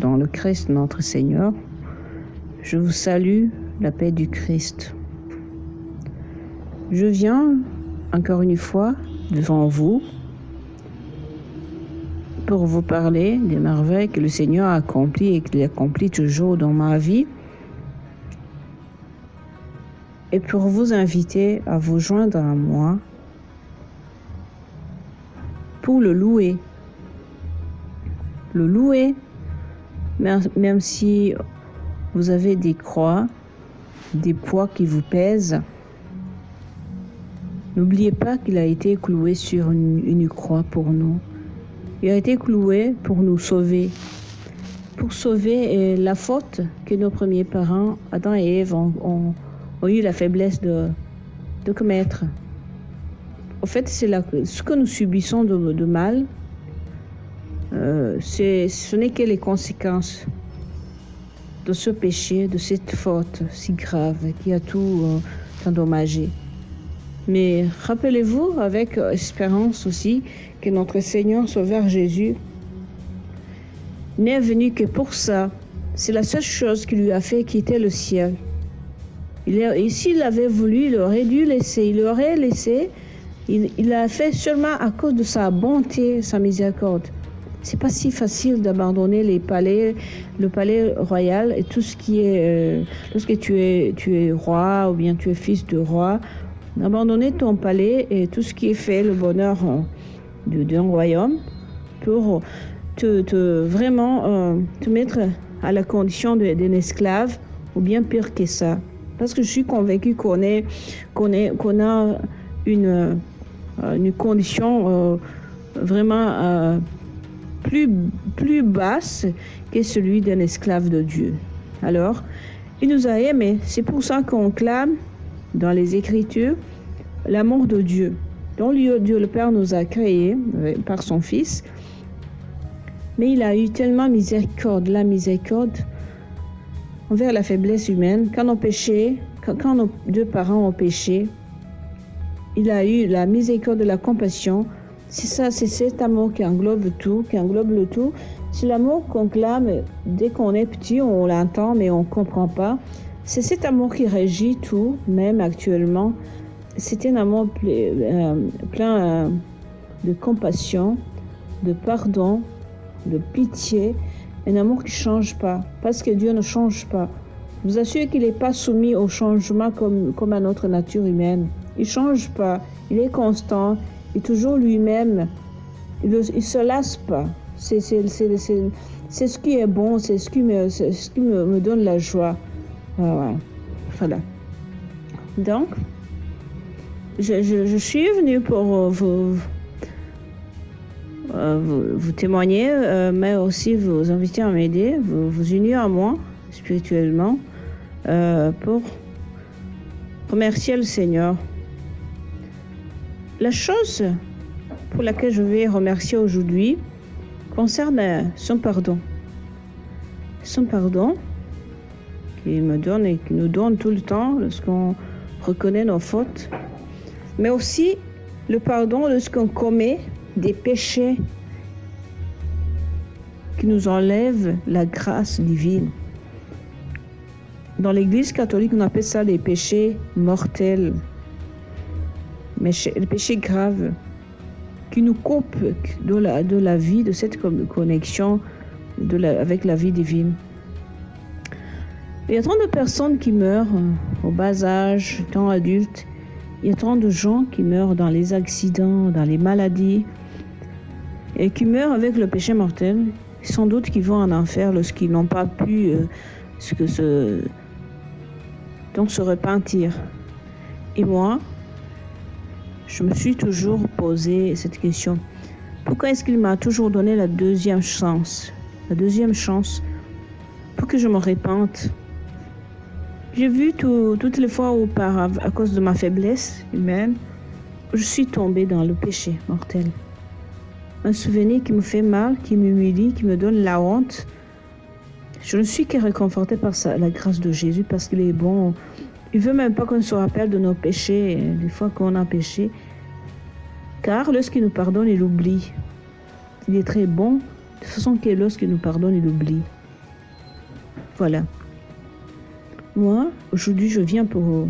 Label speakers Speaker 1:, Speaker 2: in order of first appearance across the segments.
Speaker 1: dans le Christ notre Seigneur, je vous salue, la paix du Christ. Je viens encore une fois devant vous pour vous parler des merveilles que le Seigneur a accomplies et qu'il accomplit toujours dans ma vie, et pour vous inviter à vous joindre à moi pour le louer. Le louer, même si vous avez des croix, des poids qui vous pèsent, n'oubliez pas qu'il a été cloué sur une croix pour nous. Il a été cloué pour nous sauver. Pour sauver la faute que nos premiers parents, Adam et Ève, ont eu la faiblesse de commettre. En fait, ce que nous subissons de mal, ce n'est que les conséquences de ce péché, de cette faute si grave qui a tout endommagé. Mais rappelez-vous avec espérance aussi que notre Seigneur Sauveur Jésus n'est venu que pour ça. C'est la seule chose qui lui a fait quitter le ciel. Et s'il avait voulu, il aurait dû laisser. Il aurait laissé. Il l'a fait seulement à cause de sa bonté, sa miséricorde. C'est pas si facile d'abandonner le palais royal et tout ce qui est, lorsque tu es roi ou bien tu es fils de roi, d'abandonner ton palais et tout ce qui est fait, le bonheur d'un royaume, pour vraiment te mettre à la condition d'un esclave, ou bien pire que ça. Parce que je suis convaincue qu'on a une condition vraiment plus basse que celui d'un esclave de Dieu. Alors, il nous a aimés. C'est pour ça qu'on clame dans les Écritures l'amour de Dieu, dont Dieu le Père nous a créés par son Fils. Mais il a eu tellement la miséricorde envers la faiblesse humaine. Quand nos deux parents ont péché, il a eu la miséricorde et la compassion. C'est ça, c'est cet amour qui englobe le tout. C'est l'amour qu'on clame dès qu'on est petit, on l'entend, mais on ne comprend pas. C'est cet amour qui régit tout, même actuellement. C'est un amour plein de compassion, de pardon, de pitié, un amour qui ne change pas, parce que Dieu ne change pas. Je vous assure qu'il n'est pas soumis au changement comme à notre nature humaine. Il ne change pas, il est constant, il est toujours lui-même, il ne se lasse pas. C'est ce qui est bon, c'est ce qui me donne la joie. Voilà. Donc, je suis venue pour vous témoigner, mais aussi vous inviter à m'aider, vous unir à moi spirituellement pour remercier le Seigneur. La chose pour laquelle je vais remercier aujourd'hui concerne son pardon. Son pardon qu'il me donne et qu'il nous donne tout le temps lorsqu'on reconnaît nos fautes, mais aussi le pardon lorsqu'on commet des péchés qui nous enlèvent la grâce divine. Dans l'Église catholique, on appelle ça les péchés mortels, mais les péchés graves qui nous coupent de la vie, de cette connexion avec la vie divine. Il y a tant de personnes qui meurent au bas âge, tant adultes. Il y a tant de gens qui meurent dans les accidents, dans les maladies, et qui meurent avec le péché mortel. Sans doute qu'ils vont en enfer lorsqu'ils n'ont pas pu se repentir. Et moi, je me suis toujours posé cette question. Pourquoi est-ce qu'il m'a toujours donné la deuxième chance pour que je me repente? J'ai vu toutes les fois où, à cause de ma faiblesse humaine, je suis tombée dans le péché mortel. Un souvenir qui me fait mal, qui m'humilie, qui me donne la honte. Je ne suis que réconfortée par la grâce de Jésus parce qu'il est bon. Il ne veut même pas qu'on se rappelle de nos péchés, des fois qu'on a péché. Car lorsqu'il nous pardonne, il oublie. Il est très bon, de façon que lorsqu'il nous pardonne, il oublie. Voilà. Moi, aujourd'hui, je viens pour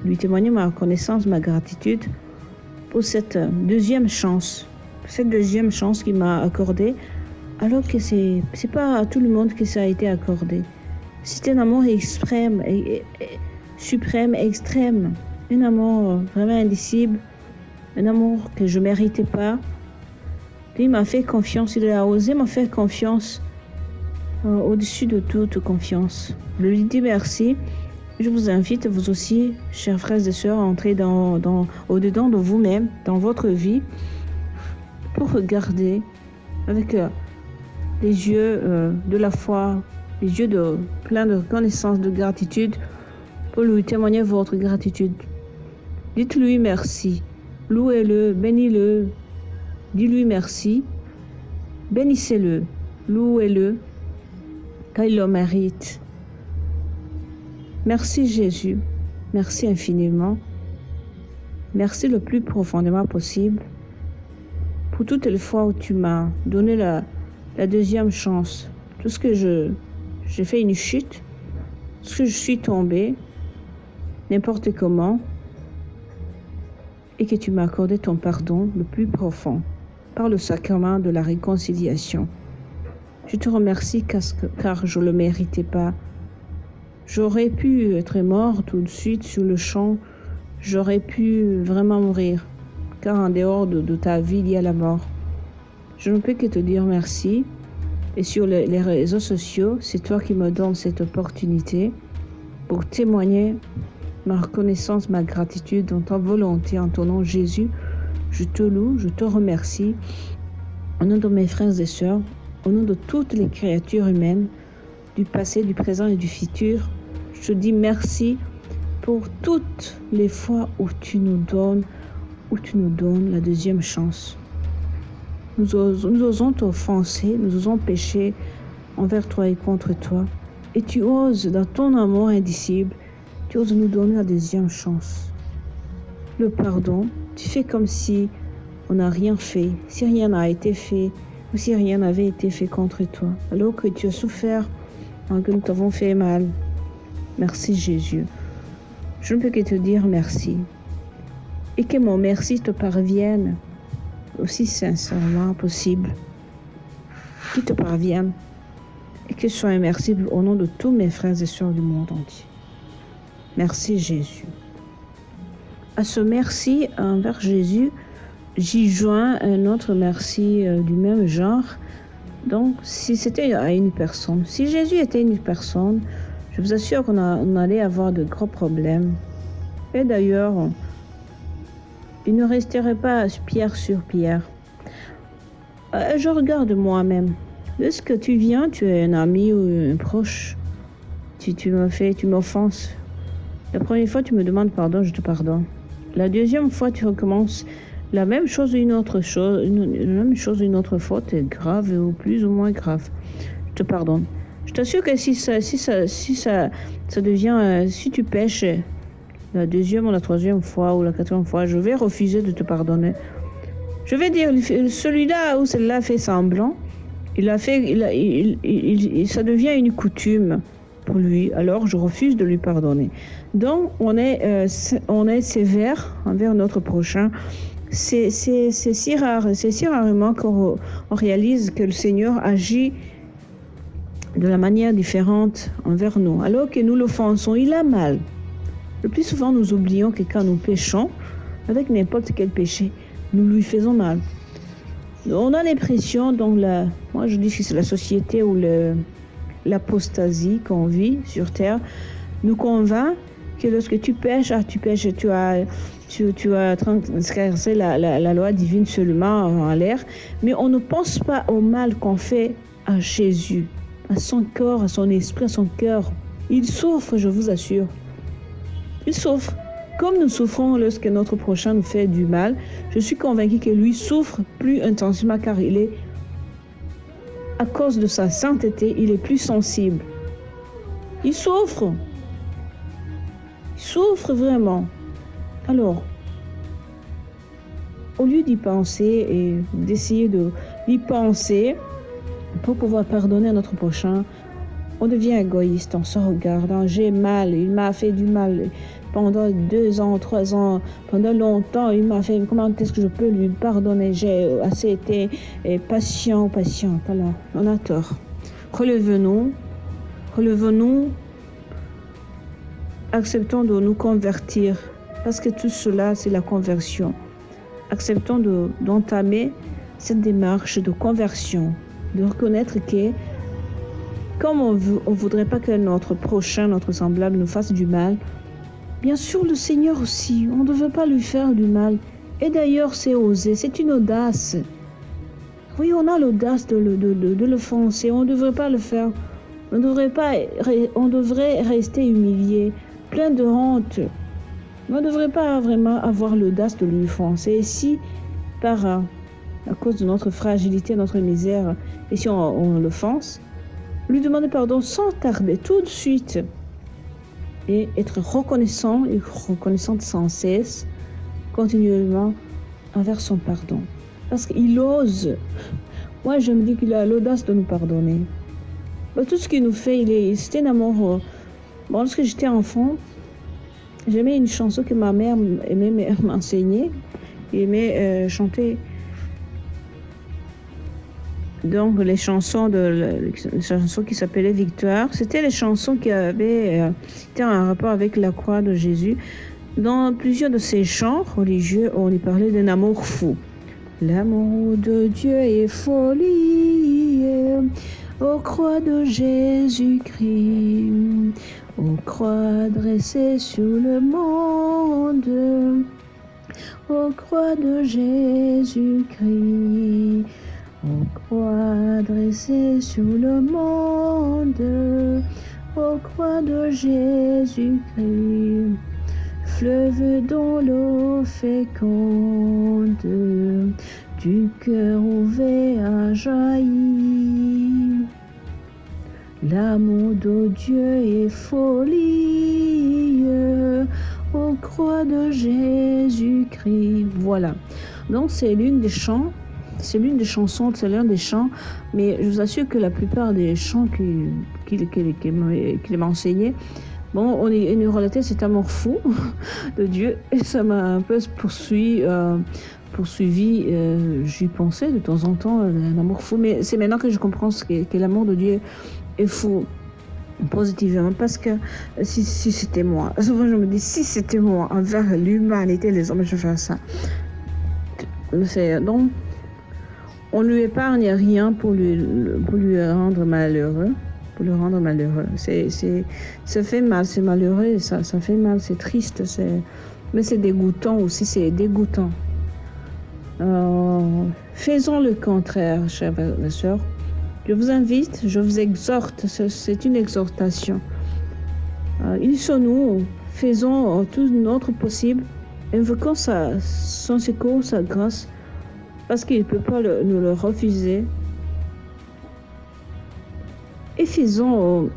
Speaker 1: lui témoigner ma reconnaissance, ma gratitude pour cette deuxième chance. Cette deuxième chance qu'il m'a accordée, alors que c'est pas à tout le monde que ça a été accordé. C'est un amour extrême, suprême, extrême. Un amour vraiment indicible. Un amour que je ne méritais pas. Puis il m'a fait confiance, il a osé me faire confiance au-dessus de toute confiance. Je lui dis merci. Je vous invite, vous aussi, chers frères et sœurs, à entrer au-dedans de vous-même, dans votre vie, pour regarder avec les yeux de la foi, les yeux pleins de reconnaissance, de gratitude, pour lui témoigner votre gratitude. Dites-lui merci, louez-le, bénis-le, dis-lui merci, bénissez-le, louez-le, car il le mérite. Merci Jésus, merci infiniment, merci le plus profondément possible pour toutes les fois où tu m'as donné la deuxième chance. Tout ce que j'ai fait une chute, tout ce que je suis tombée, n'importe comment, et que tu m'as accordé ton pardon le plus profond par le sacrement de la réconciliation. Je te remercie car je ne le méritais pas. J'aurais pu être mort tout de suite sur le champ. J'aurais pu vraiment mourir, car en dehors de ta vie, il y a la mort. Je ne peux que te dire merci. Et sur les réseaux sociaux, c'est toi qui me donnes cette opportunité pour témoigner ma reconnaissance, ma gratitude dans ta volonté. En ton nom, Jésus, je te loue, je te remercie. Au nom de mes frères et sœurs, au nom de toutes les créatures humaines, du passé, du présent et du futur, je te dis merci pour toutes les fois où tu nous donnes la deuxième chance. Nous osons t'offenser, nous osons pécher envers toi et contre toi. Et tu oses, dans ton amour indicible, tu oses nous donner la deuxième chance. Le pardon, tu fais comme si on n'a rien fait, si rien n'a été fait, ou si rien n'avait été fait contre toi, alors que tu as souffert, que nous t'avons fait mal. Merci Jésus. Je ne peux que te dire merci. Et que mon merci te parvienne aussi sincèrement possible. Qu'il te parvienne. Et que je sois immersible au nom de tous mes frères et sœurs du monde entier. Merci Jésus. À ce merci envers Jésus, j'y joins un autre merci du même genre. Donc, si c'était à une personne, si Jésus était une personne, je vous assure qu'on allait avoir de gros problèmes. Et d'ailleurs, il ne resterait pas pierre sur pierre. Je regarde moi-même. Lorsque tu viens, tu es un ami ou un proche, tu m'offenses. La première fois, tu me demandes pardon, je te pardonne. La deuxième fois, tu recommences la même chose, une autre faute, grave ou plus ou moins grave. Je te pardonne. Je t'assure que si ça devient, si tu pêches la deuxième ou la troisième fois ou la quatrième fois, je vais refuser de te pardonner. Je vais dire, celui-là ou celle-là fait semblant, ça devient une coutume pour lui, alors je refuse de lui pardonner. Donc, on est sévère envers notre prochain. C'est si rarement qu'on réalise que le Seigneur agit de la manière différente envers nous. Alors que nous l'offensons, il a mal. Le plus souvent, nous oublions que quand nous péchons, avec n'importe quel péché, nous lui faisons mal. On a l'impression, moi je dis que c'est la société ou l'apostasie qu'on vit sur terre, nous convainc que lorsque tu pêches, tu as transgressé la loi divine seulement en l'air, mais on ne pense pas au mal qu'on fait à Jésus, à son corps, à son esprit, à son cœur. Il souffre, je vous assure. Il souffre. Comme nous souffrons lorsque notre prochain nous fait du mal, je suis convaincue que lui souffre plus intensément car à cause de sa sainteté, il est plus sensible. Il souffre. Il souffre vraiment. Alors, au lieu d'y penser et d'essayer d'y penser pour pouvoir pardonner à notre prochain, On devient égoïste en se regardant. J'ai mal, il m'a fait du mal pendant 2 ans, 3 ans, pendant longtemps. Il m'a fait, comment est-ce que je peux lui pardonner? J'ai assez été patiente. Alors, on a tort. Relevons-nous, acceptons de nous convertir, parce que tout cela, c'est la conversion. Acceptons d'entamer cette démarche de conversion, de reconnaître que, comme on voudrait pas que notre prochain, notre semblable nous fasse du mal, bien sûr le Seigneur aussi, on ne veut pas lui faire du mal. Et d'ailleurs, c'est osé, c'est une audace. Oui, on a l'audace de l'offenser, on ne devrait pas le faire. On devrait rester humilié, plein de honte. On ne devrait pas vraiment avoir l'audace de lui offenser. Et si, à cause de notre fragilité, notre misère, et si on l'offense, lui demander pardon sans tarder, tout de suite, et être reconnaissant et reconnaissante sans cesse, continuellement, envers son pardon. Parce qu'il ose. Moi, je me dis qu'il a l'audace de nous pardonner. Tout ce qu'il nous fait, c'était un amour. Lorsque j'étais enfant, j'aimais une chanson que ma mère aimait m'enseigner. Elle aimait chanter. Donc, les chansons qui s'appelaient Victoire, c'était les chansons qui avaient été en rapport avec la croix de Jésus. Dans plusieurs de ces chants religieux, on y parlait d'un amour fou. L'amour de Dieu est folie, aux croix de Jésus-Christ, aux croix dressées sur le monde, aux croix de Jésus-Christ. Aux croix dressées sur le monde, aux croix de Jésus-Christ, fleuve dont l'eau féconde, du cœur ouvert a jailli. L'amour de Dieu est folie, aux croix de Jésus-Christ. Voilà. Donc c'est l'une des chansons, c'est l'un des chants, mais je vous assure que la plupart des chants qu'il m'a enseigné, bon, il nous relatait cet amour fou de Dieu, et ça m'a un peu poursuivi. J'y pensais de temps en temps, un amour fou, mais c'est maintenant que je comprends que l'amour de Dieu est fou, positivement, parce que si c'était moi, souvent je me dis, si c'était moi envers l'humanité, les hommes, je ferais ça. Donc, on ne lui épargne rien pour lui rendre malheureux. Ça fait mal, c'est malheureux, ça fait mal, c'est triste, mais c'est dégoûtant aussi, c'est dégoûtant. Faisons le contraire, chers frères et sœurs. Je vous invite, je vous exhorte, c'est une exhortation. Unissons-nous, faisons tout notre possible, invoquons son secours, sa grâce, parce qu'il ne peut pas nous le refuser. Et faisons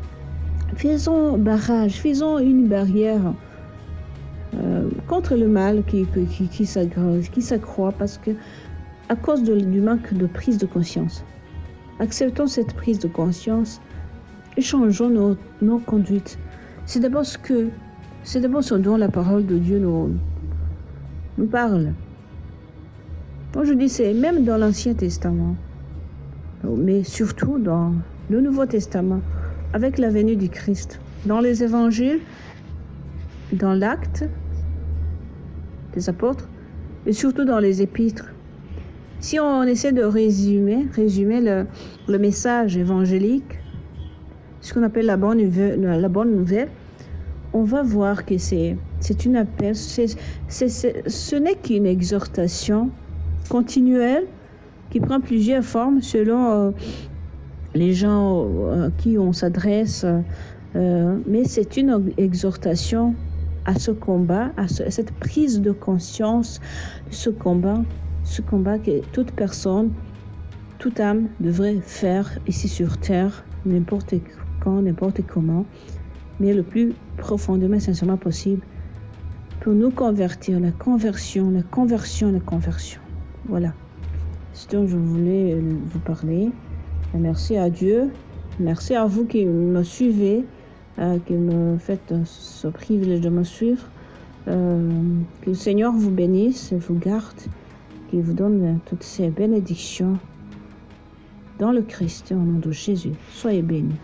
Speaker 1: barrage, faisons une barrière contre le mal qui s'accroît, parce que à cause du manque de prise de conscience. Acceptons cette prise de conscience et changeons nos conduites. C'est d'abord ce dont la parole de Dieu nous parle. Moi, je dis, c'est même dans l'Ancien Testament, mais surtout dans le Nouveau Testament, avec la venue du Christ, dans les évangiles, dans l'acte des apôtres, et surtout dans les épîtres. Si on essaie de résumer le message évangélique, ce qu'on appelle la bonne nouvelle, on va voir que c'est une appel, ce n'est qu'une exhortation continuelle qui prend plusieurs formes selon les gens à qui on s'adresse, mais c'est une exhortation à ce combat, à cette prise de conscience de ce combat que toute personne, toute âme devrait faire ici sur terre, n'importe quand, n'importe comment, mais le plus profondément et sincèrement possible, pour nous convertir, la conversion. Voilà. C'est ce dont je voulais vous parler. Et merci à Dieu Merci à vous qui me suivez, qui me faites ce privilège de me suivre. Que le Seigneur vous bénisse et vous garde, qu'il vous donne toutes ces bénédictions dans le Christ, au nom de Jésus. Soyez bénis.